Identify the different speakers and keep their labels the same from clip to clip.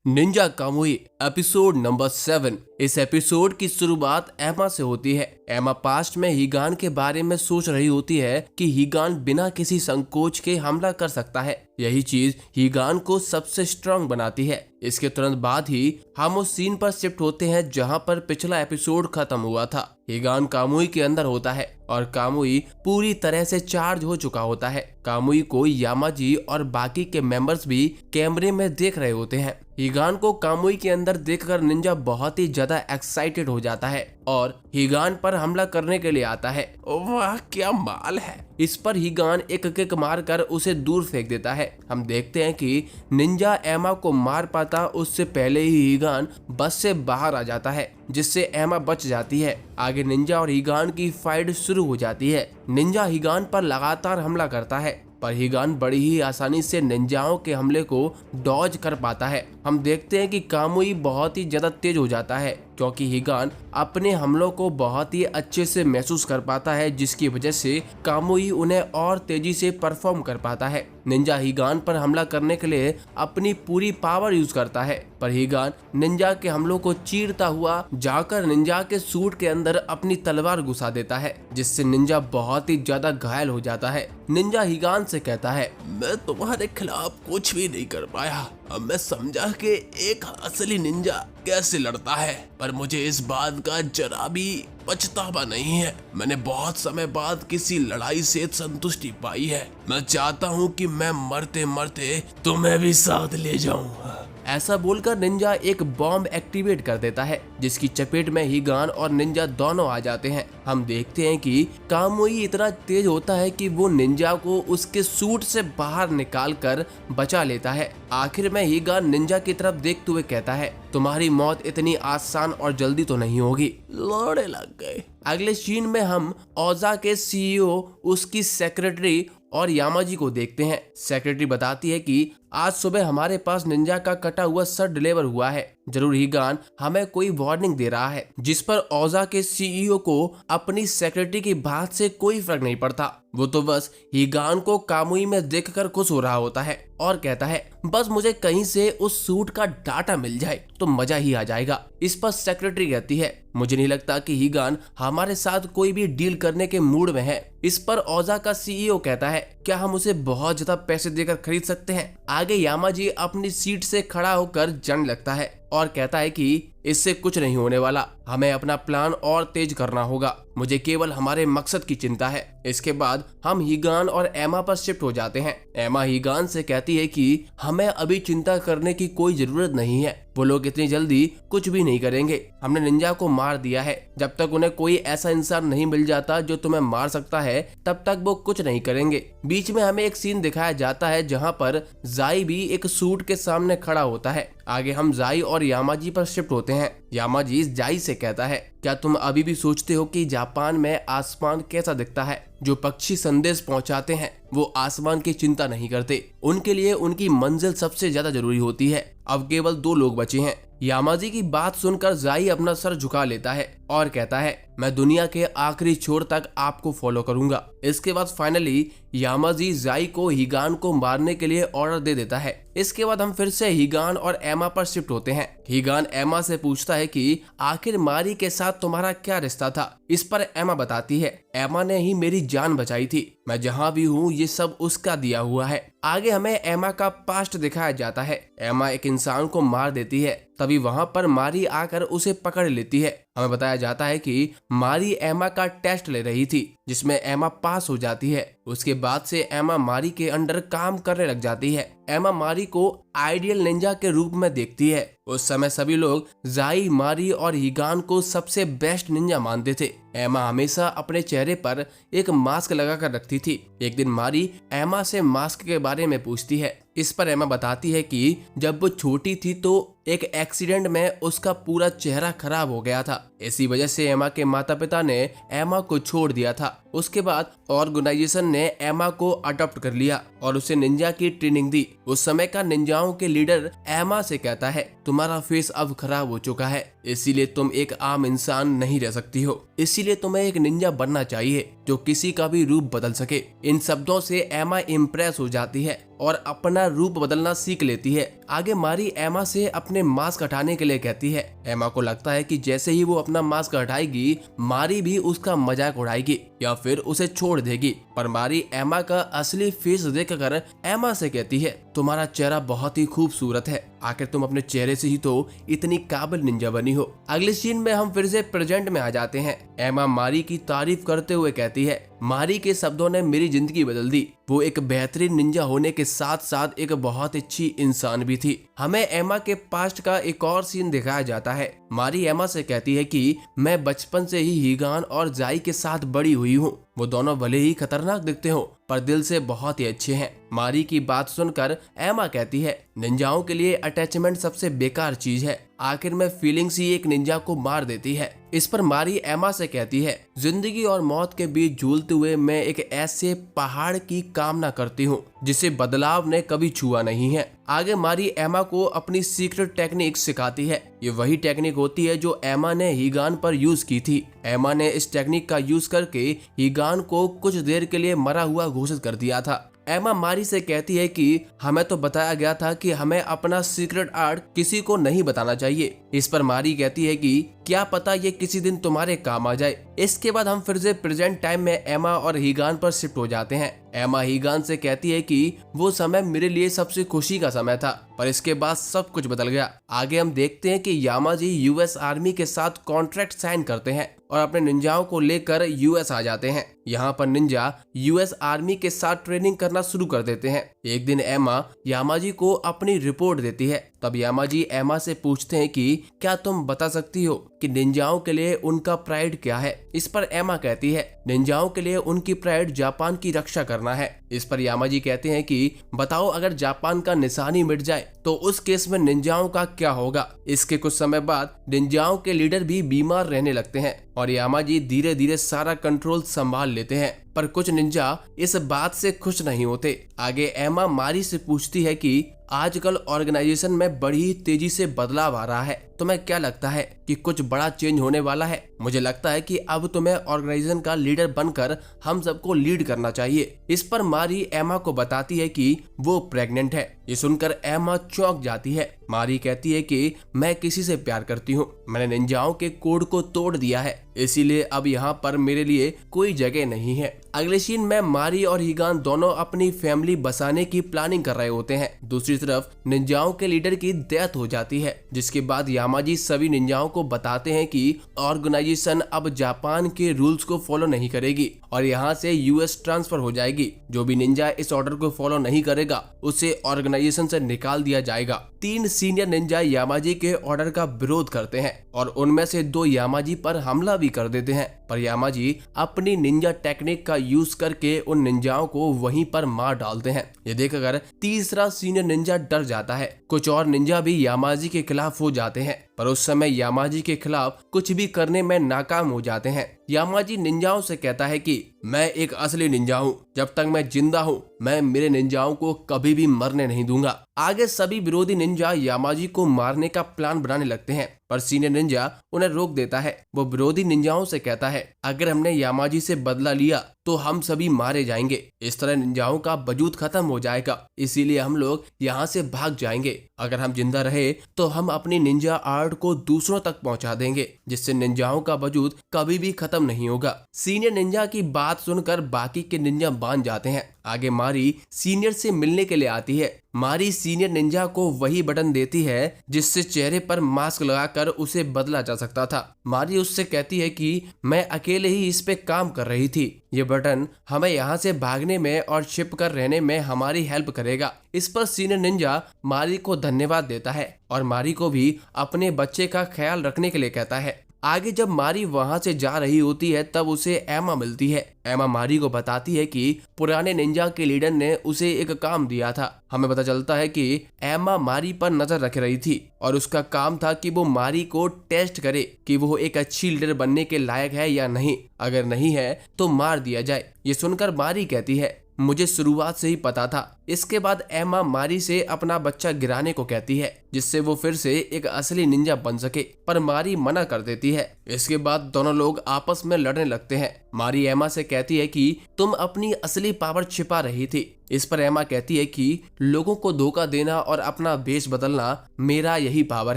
Speaker 1: Ninja कामुई episode number 7। इस episode की शुरुआत एमा से होती है। एमा पास्ट में हीगान के बारे में सोच रही होती है कि हीगान बिना किसी संकोच के हमला कर सकता है। यही चीज हीगान को सबसे स्ट्रांग बनाती है। इसके तुरंत बाद ही हम उस सीन पर शिफ्ट होते हैं जहां पर पिछला एपिसोड खत्म हुआ था। हीगान कामुई के अंदर होता है और कामुई पूरी तरह से चार्ज हो चुका होता है। कामुई को यामाजी और बाकी के मेंबर्स भी कैमरे में देख रहे होते हैं। हीगान को कामुई के अंदर देखकर निंजा बहुत ही ज्यादा एक्साइटेड हो जाता है और हीगान पर हमला करने के लिए आता है। वाह क्या माल है। इस पर हीगान एक किक मारकर उसे दूर फेंक देता है। हम देखते हैं कि निंजा एमा को मार पाता उससे पहले ही हीगान बस से बाहर आ जाता है, जिससे एमा बच जाती है। आगे निंजा और हीगान की फाइट शुरू हो जाती है। निंजा हीगान पर लगातार हमला करता है पर हीगान बड़ी ही आसानी से निंजाओं के हमले को डॉज कर पाता है। हम देखते हैं कि कामुई बहुत ही ज्यादा तेज हो जाता है क्योंकि हीगान अपने हमलों को बहुत ही अच्छे से महसूस कर पाता है, जिसकी वजह से कामुई उन्हें और तेजी से परफॉर्म कर पाता है। निंजा हीगान पर हमला करने के लिए अपनी पूरी पावर यूज करता है पर हीगान निंजा के हमलों को चीरता हुआ जाकर निंजा के सूट के अंदर अपनी तलवार घुसा देता है, जिससे निंजा बहुत ही ज्यादा घायल हो जाता है। निंजा हीगान से कहता है, मैं तुम्हारे खिलाफ कुछ भी नहीं कर पाया। अब मैं समझा कि एक असली निंजा कैसे लड़ता है, पर मुझे इस बात का जरा भी पछतावा नहीं है। मैंने बहुत समय बाद किसी लड़ाई से संतुष्टि पाई है। मैं चाहता हूँ कि मैं मरते मरते तुम्हें भी साथ ले जाऊं। ऐसा बोलकर निंजा एक बॉम्ब एक्टिवेट कर देता है, जिसकी चपेट में हीगान और निंजा दोनों आ जाते हैं। हम देखते हैं कि कामुई इतना तेज होता है कि वो निंजा को उसके सूट से बाहर निकाल कर बचा लेता है। आखिर में हीगान निंजा की तरफ देखते हुए कहता है, तुम्हारी मौत इतनी आसान और जल्दी तो नहीं होगी। लड़ने लग गए। अगले सीन में हम ओजा के सीईओ, उसकी सेक्रेटरी और यामाजी को देखते हैं। सेक्रेटरी बताती है कि आज सुबह हमारे पास निंजा का कटा हुआ सर डिलीवर हुआ है। जरूर हीगान हमें कोई वार्निंग दे रहा है। जिस पर ओजा के सीईओ को अपनी सेक्रेटरी की बात से कोई फर्क नहीं पड़ता। वो तो बस हीगान को कामुई में देखकर खुश हो रहा होता है और कहता है, बस मुझे कहीं से उस सूट का डाटा मिल जाए तो मजा ही आ जाएगा। इस पर सेक्रेटरी कहती है, मुझे नहीं लगता कि हीगान हमारे साथ कोई भी डील करने के मूड में है। इस पर ओजा का सीईओ कहता है, क्या हम उसे बहुत ज्यादा पैसे देकर खरीद सकते हैं? आगे यामाजी अपनी सीट से खड़ा होकर जन लगता है और कहता है कि इससे कुछ नहीं होने वाला, हमें अपना प्लान और तेज करना होगा। मुझे केवल हमारे मकसद की चिंता है। इसके बाद हम हीगान और एमा पर शिफ्ट हो जाते हैं। एमा हीगान से कहती है कि हमें अभी चिंता करने की कोई जरूरत नहीं है। वो लोग इतनी जल्दी कुछ भी नहीं करेंगे। हमने निंजा को मार दिया है। जब तक उन्हें कोई ऐसा इंसान नहीं मिल जाता जो तुम्हें मार सकता है, तब तक वो कुछ नहीं करेंगे। बीच में हमें एक सीन दिखाया जाता है जहां पर जाई भी एक सूट के सामने खड़ा होता है। आगे हम जाई और यामाजी पर शिफ्ट होते हैं। यामाजी जाई से कहता है, क्या तुम अभी भी सोचते हो कि जापान में आसमान कैसा दिखता है? जो पक्षी संदेश पहुंचाते हैं वो आसमान की चिंता नहीं करते। उनके लिए उनकी मंजिल सबसे ज्यादा जरूरी होती है। अब केवल 2 लोग बचे हैं। यामाजी की बात सुनकर जाई अपना सर झुका लेता है और कहता है, मैं दुनिया के आखिरी छोर तक आपको फॉलो करूंगा। इसके बाद फाइनली यामाजी जाई को हीगान को मारने के लिए ऑर्डर दे देता है। इसके बाद हम फिर से हीगान और एमा पर शिफ्ट होते हैं। हीगान एमा से पूछता है कि आखिर मारी के साथ तुम्हारा क्या रिश्ता था? इस पर एमा बताती है, एमा ने ही मेरी जान बचाई थी। मैं जहाँ भी हूँ ये सब उसका दिया हुआ है। आगे हमें एमा का पास्ट दिखाया जाता है। एमा एक इंसान को मार देती है, तभी वहाँ पर मारी आकर उसे पकड़ लेती है। हमें बताया जाता है कि मारी एमा का टेस्ट ले रही थी, जिसमें एमा पास हो जाती है। उसके बाद से एमा मारी के अंडर काम करने लग जाती है। एमा मारी को आइडियल निंजा के रूप में देखती है। उस समय सभी लोग जाई, मारी और हीगान को सबसे बेस्ट निंजा मानते थे। एमा हमेशा अपने चेहरे पर एक मास्क लगाकर रखती थी। एक दिन मारी एमा से मास्क के बारे में पूछती है। इस पर एमा बताती है कि जब वो छोटी थी तो एक एक्सीडेंट में उसका पूरा चेहरा खराब हो गया था। इसी वजह से एमा के माता पिता ने एमा को छोड़ दिया था। उसके बाद ऑर्गेनाइजेशन ने एमा को अडॉप्ट कर लिया और उसे निंजा की ट्रेनिंग दी। उस समय का निंजाओं के लीडर एमा से कहता है, तुम्हारा फेस अब खराब हो चुका है, इसीलिए तुम एक आम इंसान नहीं रह सकती हो। इसीलिए तुम्हें एक निंजा बनना चाहिए जो किसी का भी रूप बदल सके। इन शब्दों से एमा इम्प्रेस हो जाती है और अपना रूप बदलना सीख लेती है। आगे मारी एमा से अपने मास्क हटाने के लिए कहती है। एमा को लगता है कि जैसे ही वो अपना मास्क हटाएगी मारी भी उसका मजाक उड़ाएगी या फिर उसे छोड़ देगी, पर मारी एमा का असली फेस देखकर एमा से कहती है, तुम्हारा चेहरा बहुत ही खूबसूरत है, आखिर तुम अपने चेहरे से ही तो इतनी काबिल निंजा बनी हो। अगले सीन में हम फिर से प्रेजेंट में आ जाते हैं। एमा मारी की तारीफ करते हुए कहती है, मारी के शब्दों ने मेरी जिंदगी बदल दी। वो एक बेहतरीन निंजा होने के साथ साथ एक बहुत अच्छी इंसान भी थी। हमें एमा के पास्ट का एक और सीन दिखाया जाता है। मारी एमा से कहती है कि मैं बचपन से ही हीगान और जाई के साथ बड़ी हुई हूँ। वो दोनों भले ही खतरनाक दिखते हो पर दिल से बहुत ही अच्छे हैं। मारी की बात सुनकर एमा कहती है, निंजाओं के लिए अटैचमेंट सबसे बेकार चीज है, आखिर में फीलिंग्स ही एक निंजा को मार देती है। इस पर मारी एमा से कहती है, जिंदगी और मौत के बीच झूलते हुए मैं एक ऐसे पहाड़ की कामना करती हूँ जिसे बदलाव ने कभी छुआ नहीं है। आगे मारी एमा को अपनी सीक्रेट टेक्निक सिखाती है। ये वही टेक्निक होती है जो एमा ने हीगान पर यूज की थी। एमा ने इस टेक्निक का यूज करके हीगान को कुछ देर के लिए मरा हुआ घोषित कर दिया था। एमा मारी से कहती है कि हमें तो बताया गया था कि हमें अपना सीक्रेट आर्ट किसी को नहीं बताना चाहिए। इस पर मारी कहती है कि क्या पता ये किसी दिन तुम्हारे काम आ जाए। इसके बाद हम फिर से प्रेजेंट टाइम में एमा और हीगान पर शिफ्ट हो जाते हैं। एमा हीगान से कहती है कि वो समय मेरे लिए सबसे खुशी का समय था, पर इसके बाद सब कुछ बदल गया। आगे हम देखते हैं कि यामाजी यूएस आर्मी के साथ कॉन्ट्रैक्ट साइन करते हैं और अपने निंजाओं को लेकर यूएस आ जाते हैं। यहाँ पर निंजा यूएस आर्मी के साथ ट्रेनिंग करना शुरू कर देते हैं। एक दिन एमा यामाजी को अपनी रिपोर्ट देती है। तब यामाजी एमा से पूछते हैं कि क्या तुम बता सकती हो कि निंजाओं के लिए उनका प्राइड क्या है। इस पर एमा कहती है, निंजाओं के लिए उनकी प्राइड जापान की रक्षा करना है। इस पर यामाजी कहते हैं कि बताओ अगर जापान का निशानी मिट जाए तो उस केस में निंजाओं का क्या होगा। इसके कुछ समय बाद निंजाओं के लीडर भी बीमार रहने लगते हैं और यामाजी धीरे धीरे सारा कंट्रोल संभाल लेते हैं, पर कुछ निंजा इस बात से खुश नहीं होते। आगे एमा मारी से पूछती है कि आजकल ऑर्गेनाइजेशन में बड़ी तेजी से बदलाव आ रहा है, तुम्हें क्या लगता है कि कुछ बड़ा चेंज होने वाला है। मुझे लगता है कि अब तुम्हें ऑर्गेनाइजेशन का लीडर बनकर हम सबको लीड करना चाहिए। इस पर मारी एमा को बताती है कि वो प्रेग्नेंट है। ये सुनकर एमा चौंक जाती है। मारी कहती है कि मैं किसी से प्यार करती हूँ, मैंने निंजाओं के कोड को तोड़ दिया है, इसीलिए अब यहाँ पर मेरे लिए कोई जगह नहीं है। अगले सीन में मारी और हीगान दोनों अपनी फैमिली बसाने की प्लानिंग कर रहे होते हैं। दूसरी तरफ निंजाओं के लीडर की डेथ हो जाती है, जिसके बाद यामाजी सभी निंजाओं को बताते हैं कि ऑर्गेनाइजेशन अब जापान के रूल्स को फॉलो नहीं करेगी और यहाँ से यूएस ट्रांसफर हो जाएगी। जो भी निंजा इस ऑर्डर को फॉलो नहीं करेगा उसे ऑर्गेनाइजेशन से निकाल दिया जाएगा। 3 सीनियर निंजा यामाजी के ऑर्डर का विरोध करते हैं और उनमें से 2 यामाजी पर हमला भी कर देते हैं, पर यामाजी अपनी निंजा टेक्निक का यूज करके उन निंजाओं को वहीं पर मार डालते हैं। ये देखकर तीसरा सीनियर निंजा डर जाता है। कुछ और निंजा भी यामाजी के खिलाफ हो जाते हैं, पर उस समय यामाजी के खिलाफ कुछ भी करने में नाकाम हो जाते हैं। यामाजी निंजाओं से कहता है कि मैं एक असली निंजा हूँ, जब तक मैं जिंदा हूँ मैं मेरे निंजाओं को कभी भी मरने नहीं दूंगा। आगे सभी विरोधी निंजा यामाजी को मारने का प्लान बनाने लगते हैं, पर सीनियर निंजा उन्हें रोक देता है। वो विरोधी निंजाओं से कहता है, अगर हमने यामाजी से बदला लिया तो हम सभी मारे जाएंगे, इस तरह निंजाओं का वजूद खत्म हो जाएगा, इसीलिए हम लोग यहाँ से भाग जाएंगे। अगर हम जिंदा रहे तो हम अपनी निंजा आर्ट को दूसरों तक पहुँचा देंगे, जिससे निंजाओं का वजूद कभी भी खत्म नहीं होगा। सीनियर निंजा की बात सुनकर बाकी के निंजा मान जाते हैं। आगे मारी सीनियर से मिलने के लिए आती है। मारी सीनियर निंजा को वही बटन देती है जिससे चेहरे पर मास्क लगाकर उसे बदला जा सकता था। मारी उससे कहती है कि मैं अकेले ही इस पे काम कर रही थी, ये बटन हमें यहाँ से भागने में और छिप कर रहने में हमारी हेल्प करेगा। इस पर सीनियर निंजा मारी को धन्यवाद देता है और मारी को भी अपने बच्चे का ख्याल रखने के लिए कहता है। आगे जब मारी वहां से जा रही होती है तब उसे एमा मिलती है। एमा मारी को बताती है कि पुराने निंजा के लीडर ने उसे एक काम दिया था। हमें पता चलता है कि एमा मारी पर नजर रख रही थी और उसका काम था कि वो मारी को टेस्ट करे कि वो एक अच्छी लीडर बनने के लायक है या नहीं। अगर नहीं है तो मार दिया जाए। ये सुनकर मारी कहती है, मुझे शुरुआत से ही पता था। इसके बाद एमा मारी से अपना बच्चा गिराने को कहती है, जिससे वो फिर से एक असली निंजा बन सके, पर मारी मना कर देती है। इसके बाद दोनों लोग आपस में लड़ने लगते हैं। मारी एमा से कहती है कि तुम अपनी असली पावर छिपा रही थी। इस पर एमा कहती है कि लोगों को धोखा देना और अपना भेष बदलना मेरा यही पावर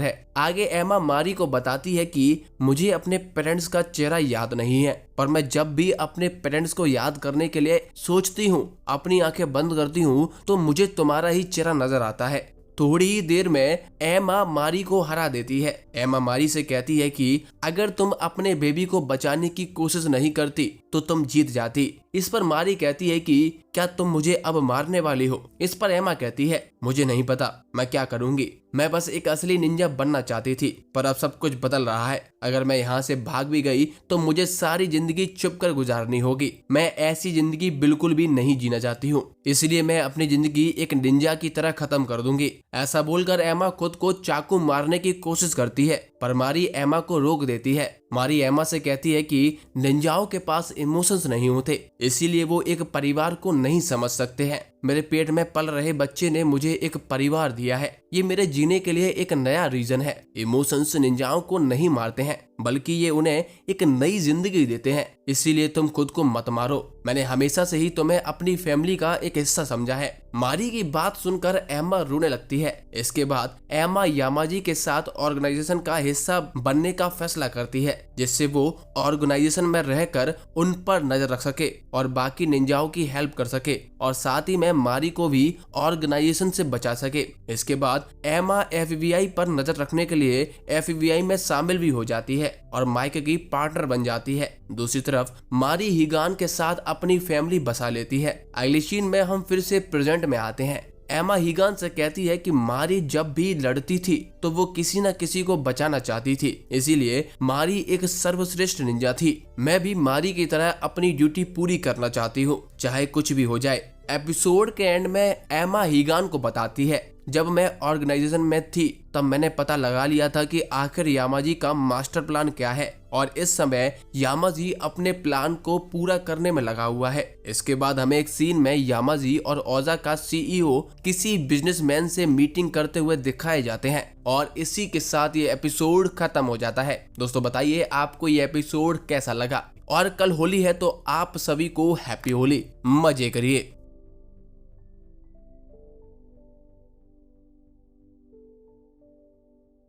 Speaker 1: है। आगे एमा मारी को बताती है कि मुझे अपने पेरेंट्स का चेहरा याद नहीं है, पर मैं जब भी अपने पेरेंट्स को याद करने के लिए सोचती हूँ, अपनी आंखें बंद करती हूँ, तो मुझे तुम्हारा ही चेहरा नजर आता है। थोड़ी ही देर में एमा मारी को हरा देती है। एमा मारी से कहती है कि अगर तुम अपने बेबी को बचाने की कोशिश नहीं करती तो तुम जीत जाती। इस पर मारी कहती है कि क्या तुम मुझे अब मारने वाली हो? इस पर एमा कहती है मुझे नहीं पता मैं क्या करूंगी, मैं बस एक असली निंजा बनना चाहती थी, पर अब सब कुछ बदल रहा है। अगर मैं यहाँ से भाग भी गई तो मुझे सारी जिंदगी चुप कर गुजारनी होगी। मैं ऐसी जिंदगी बिल्कुल भी नहीं जीना चाहती हूँ, इसलिए मैं अपनी जिंदगी एक निंजा की तरह खत्म कर दूंगी। ऐसा बोलकर एमा खुद को चाकू मारने की कोशिश करती है, पर मारी एमा को रोक देती है। मारी एमा से कहती है कि निंजाओं के पास इमोशंस नहीं होते, इसीलिए वो एक परिवार को नहीं समझ सकते हैं। मेरे पेट में पल रहे बच्चे ने मुझे एक परिवार दिया है, ये मेरे जीने के लिए एक नया रीजन है। इमोशंस निंजाओं को नहीं मारते हैं, बल्कि ये उन्हें एक नई जिंदगी देते हैं। इसीलिए तुम खुद को मत मारो, मैंने हमेशा से ही तुम्हें अपनी फैमिली का एक हिस्सा समझा है। मारी की बात सुनकर एमा रोने लगती है। इसके बाद एमा यामाजी के साथ ऑर्गेनाइजेशन का हिस्सा बनने का फैसला करती है, जिससे वो ऑर्गेनाइजेशन में रहकर उन पर नजर रख सके और बाकी निंजाओं की हेल्प कर सके, और साथ ही में मारी को भी ऑर्गेनाइजेशन से बचा सके। इसके बाद एमा एफबीआई पर नजर रखने के लिए एफबीआई में शामिल भी हो जाती है और माइक की पार्टनर बन जाती है। दूसरी तरफ मारी हीगान के साथ अपनी फैमिली बसा लेती है। अगली सीन में हम फिर से प्रेजेंट में आते हैं। एमा हीगान से कहती है कि मारी जब भी लड़ती थी तो वो किसी न किसी को बचाना चाहती थी, इसीलिए मारी एक सर्वश्रेष्ठ निंजा थी। मैं भी मारी की तरह अपनी ड्यूटी पूरी करना चाहती हूँ, चाहे कुछ भी हो जाए। एपिसोड के एंड में एमा हीगान को बताती है, जब मैं ऑर्गेनाइजेशन में थी तब मैंने पता लगा लिया था कि आखिर यामाजी का मास्टर प्लान क्या है, और इस समय यामाजी अपने प्लान को पूरा करने में लगा हुआ है। इसके बाद हमें एक सीन में यामाजी और ओजा का सीईओ किसी बिजनेसमैन से मीटिंग करते हुए दिखाए जाते हैं, और इसी के साथ ये एपिसोड खत्म हो जाता है। दोस्तों बताइए आपको ये एपिसोड कैसा लगा, और कल होली है तो आप सभी को हैप्पी होली, मजे करिए।